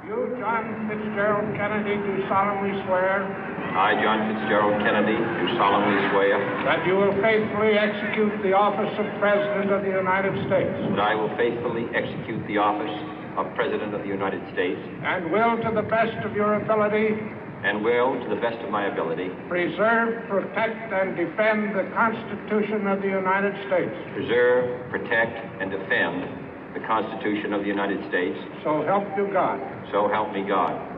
You, John Fitzgerald Kennedy, do solemnly swear. I, John Fitzgerald Kennedy, do solemnly swear. That you will faithfully execute the office of President of the United States. That I will faithfully execute the office of President of the United States. And will, to the best of your ability. And will, to the best of my ability. Preserve, protect, and defend the Constitution of the United States. Preserve, protect, and defend the Constitution of the United States. So help you God. So help me God.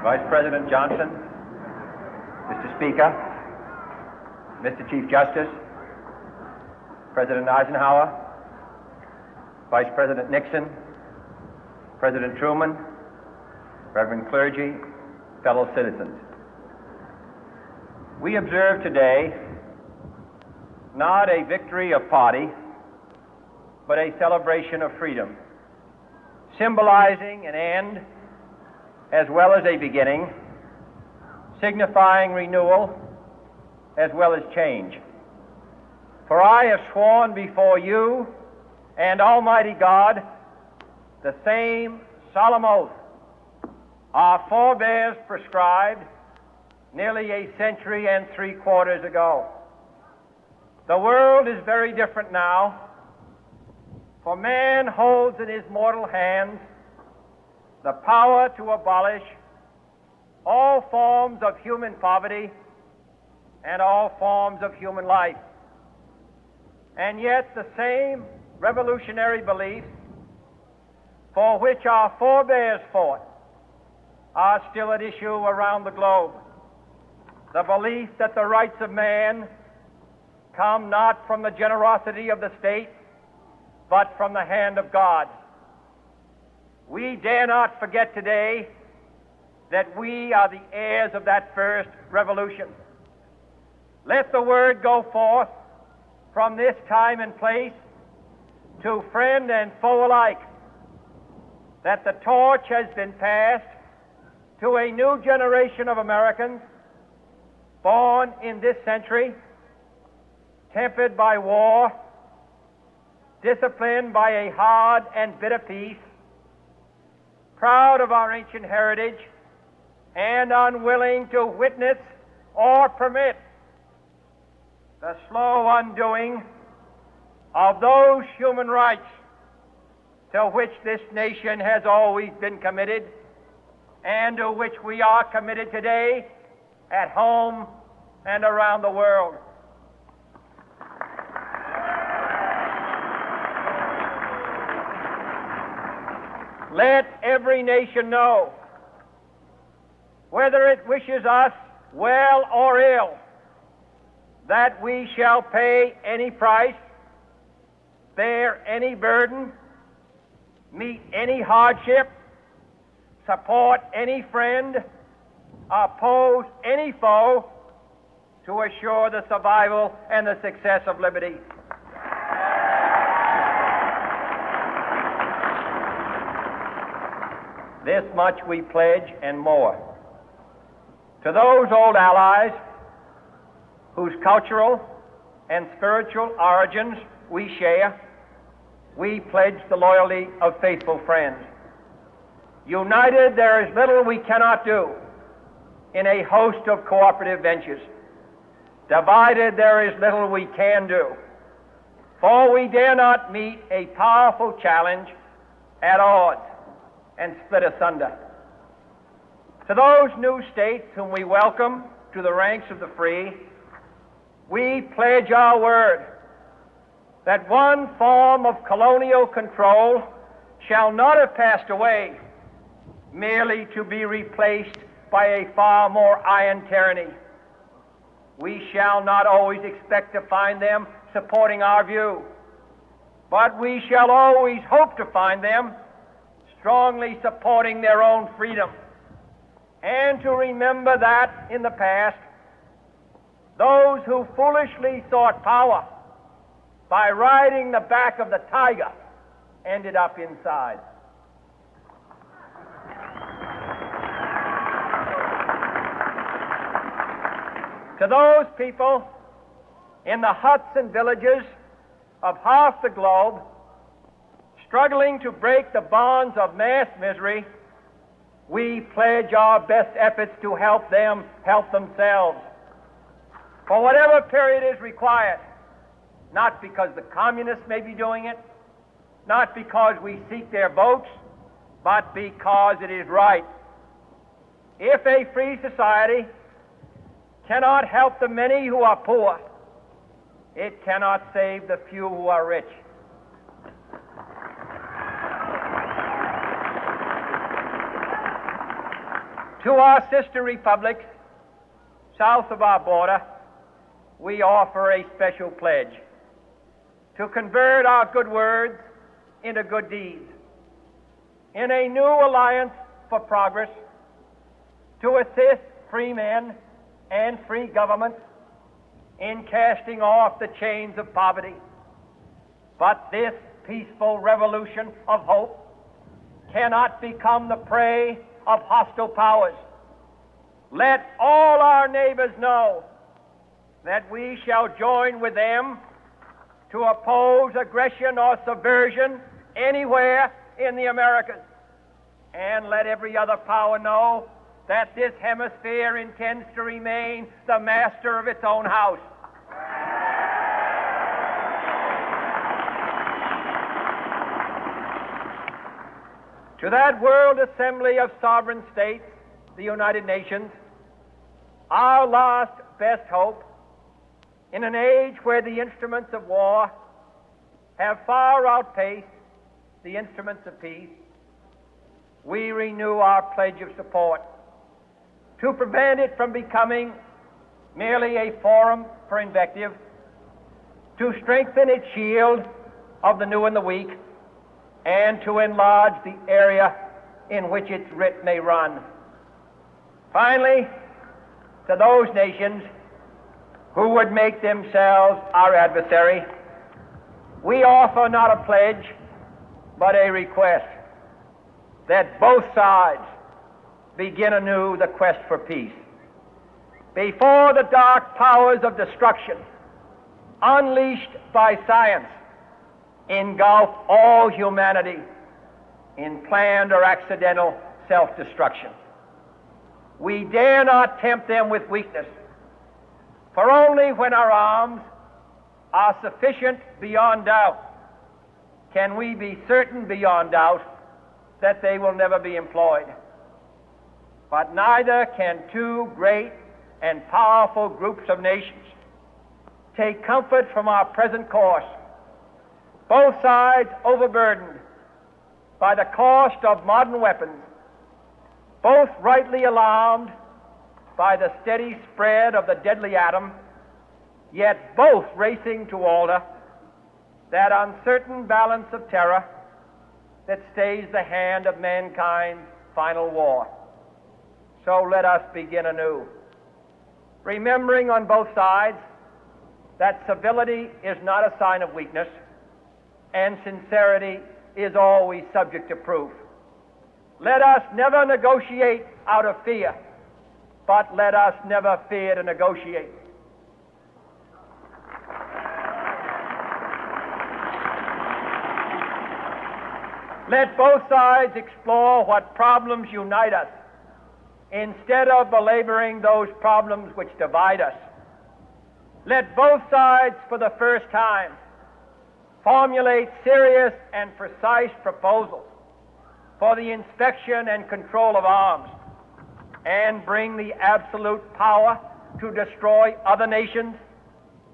Vice President Johnson, Mr. Speaker, Mr. Chief Justice, President Eisenhower, Vice President Nixon, President Truman, Reverend clergy, fellow citizens. We observe today not a victory of party, but a celebration of freedom, symbolizing an end as well as a beginning, signifying renewal as well as change. For I have sworn before you and Almighty God the same solemn oath our forebears prescribed nearly a century and 3/4 ago. The world is very different now, for man holds in his mortal hands the power to abolish all forms of human poverty and all forms of human life. And yet the same revolutionary beliefs for which our forebears fought are still at issue around the globe. The belief that the rights of man come not from the generosity of the state, but from the hand of God. We dare not forget today that we are the heirs of that first revolution. Let the word go forth from this time and place to friend and foe alike that the torch has been passed to a new generation of Americans born in this century, tempered by war, disciplined by a hard and bitter peace, proud of our ancient heritage, and unwilling to witness or permit the slow undoing of those human rights to which this nation has always been committed and to which we are committed today at home and around the world. Let every nation know, whether it wishes us well or ill, that we shall pay any price, bear any burden, meet any hardship, support any friend, oppose any foe to assure the survival and the success of liberty. This much we pledge and more. To those old allies whose cultural and spiritual origins we share, we pledge the loyalty of faithful friends. United, there is little we cannot do in a host of cooperative ventures. Divided, there is little we can do, for we dare not meet a powerful challenge at odds and split asunder. To those new states whom we welcome to the ranks of the free, we pledge our word that one form of colonial control shall not have passed away, merely to be replaced by a far more iron tyranny. We shall not always expect to find them supporting our view, but we shall always hope to find them strongly supporting their own freedom, and to remember that in the past, those who foolishly sought power by riding the back of the tiger ended up inside. To those people in the huts and villages of half the globe struggling to break the bonds of mass misery, we pledge our best efforts to help them help themselves for whatever period is required, not because the communists may be doing it, not because we seek their votes, but because it is right. If a free society cannot help the many who are poor, it cannot save the few who are rich. To our sister republics south of our border, we offer a special pledge to convert our good words into good deeds, in a new alliance for progress, to assist free men and free governments in casting off the chains of poverty. But this peaceful revolution of hope cannot become the prey of hostile powers. Let all our neighbors know that we shall join with them to oppose aggression or subversion anywhere in the Americas. And let every other power know that this hemisphere intends to remain the master of its own house. To that World Assembly of Sovereign States, the United Nations, our last best hope, in an age where the instruments of war have far outpaced the instruments of peace, we renew our pledge of support to prevent it from becoming merely a forum for invective, to strengthen its shield of the new and the weak, and to enlarge the area in which its writ may run. Finally, to those nations who would make themselves our adversary, we offer not a pledge, but a request that both sides begin anew the quest for peace. Before the dark powers of destruction, unleashed by science, engulf all humanity in planned or accidental self-destruction, we dare not tempt them with weakness, for only when our arms are sufficient beyond doubt can we be certain beyond doubt that they will never be employed. But neither can two great and powerful groups of nations take comfort from our present course, both sides overburdened by the cost of modern weapons, both rightly alarmed by the steady spread of the deadly atom, yet both racing to alter that uncertain balance of terror that stays the hand of mankind's final war. So let us begin anew, remembering on both sides that civility is not a sign of weakness, and sincerity is always subject to proof. Let us never negotiate out of fear, but let us never fear to negotiate. Let both sides explore what problems unite us, instead of belaboring those problems which divide us. Let both sides, for the first time, formulate serious and precise proposals for the inspection and control of arms, and bring the absolute power to destroy other nations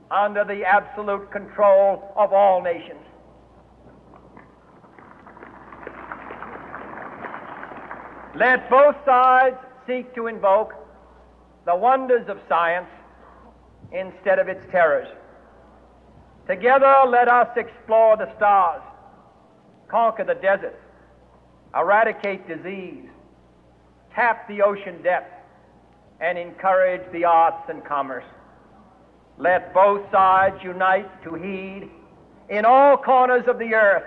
under the absolute control of all nations. Let both sides seek to invoke the wonders of science instead of its terrors. Together let us explore the stars, conquer the deserts, eradicate disease, tap the ocean depth, and encourage the arts and commerce. Let both sides unite to heed in all corners of the earth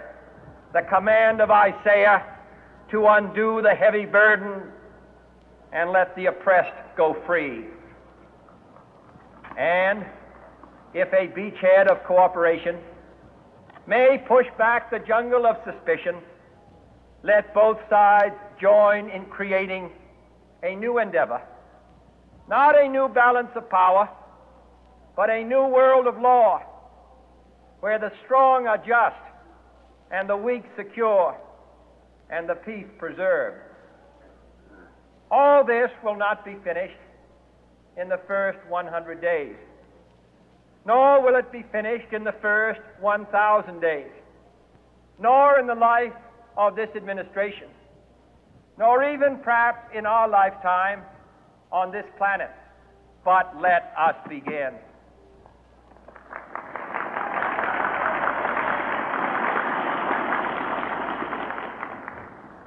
the command of Isaiah to undo the heavy burden and let the oppressed go free. And if a beachhead of cooperation may push back the jungle of suspicion, let both sides join in creating a new endeavor, not a new balance of power, but a new world of law, where the strong are just and the weak secure and the peace preserved. All this will not be finished in the first 100 days, nor will it be finished in the first 1,000 days, nor in the life of this administration, nor even perhaps in our lifetime on this planet. But let us begin.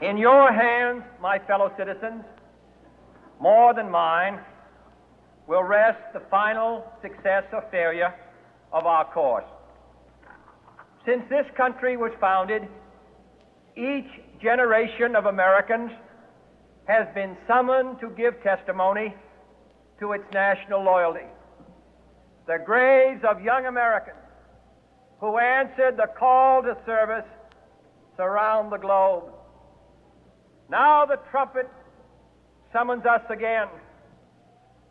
In your hands, my fellow citizens, more than mine, will rest the final success or failure of our course. Since this country was founded, each generation of Americans has been summoned to give testimony to its national loyalty. The graves of young Americans who answered the call to service surround the globe. Now the trumpet summons us again,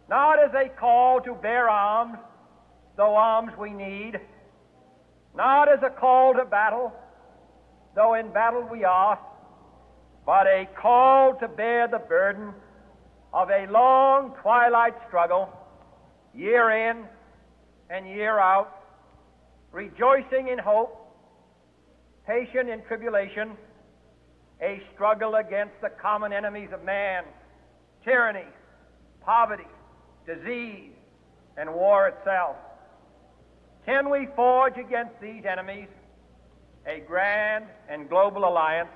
not as a call to bear arms, though arms we need, not as a call to battle, though in battle we are, but a call to bear the burden of a long twilight struggle, year in and year out, rejoicing in hope, patient in tribulation, a struggle against the common enemies of man, tyranny, poverty, disease, and war itself. Can we forge against these enemies a grand and global alliance,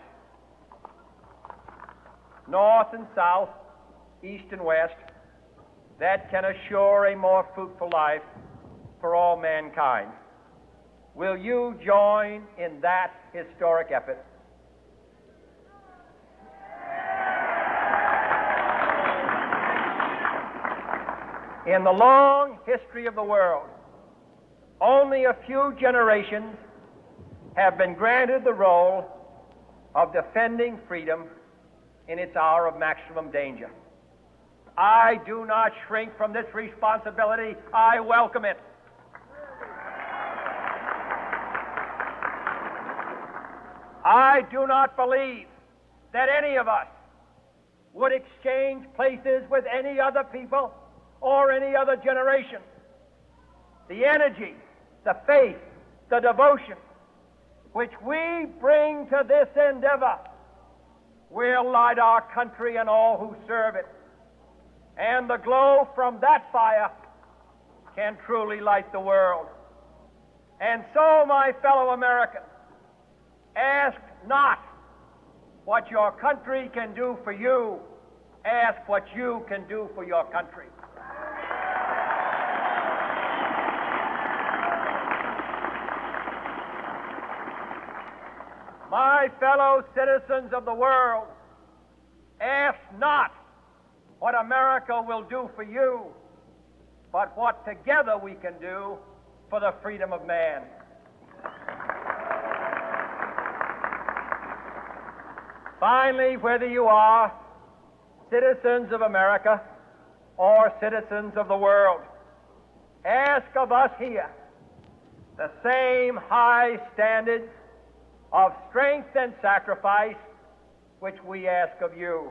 north and south, east and west, that can assure a more fruitful life for all mankind? Will you join in that historic effort? In the long history of the world, only a few generations have been granted the role of defending freedom in its hour of maximum danger. I do not shrink from this responsibility. I welcome it. I do not believe that any of us would exchange places with any other people or any other generation. The energy, the faith, the devotion which we bring to this endeavor will light our country and all who serve it. And the glow from that fire can truly light the world. And so, my fellow Americans, ask not what your country can do for you. Ask what you can do for your country. My fellow citizens of the world, ask not what America will do for you, but what together we can do for the freedom of man. Finally, whether you are citizens of America or citizens of the world, ask of us here the same high standards of strength and sacrifice which we ask of you.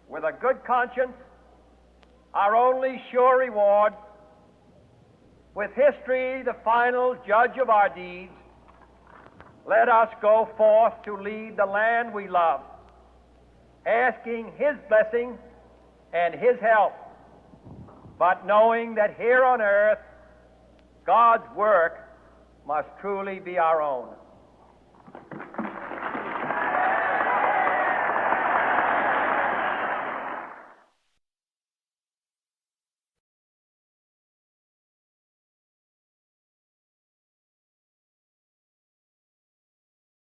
With a good conscience, our only sure reward, with history the final judge of our deeds, let us go forth to lead the land we love, asking His blessing and His help, but knowing that here on earth God's work must truly be our own.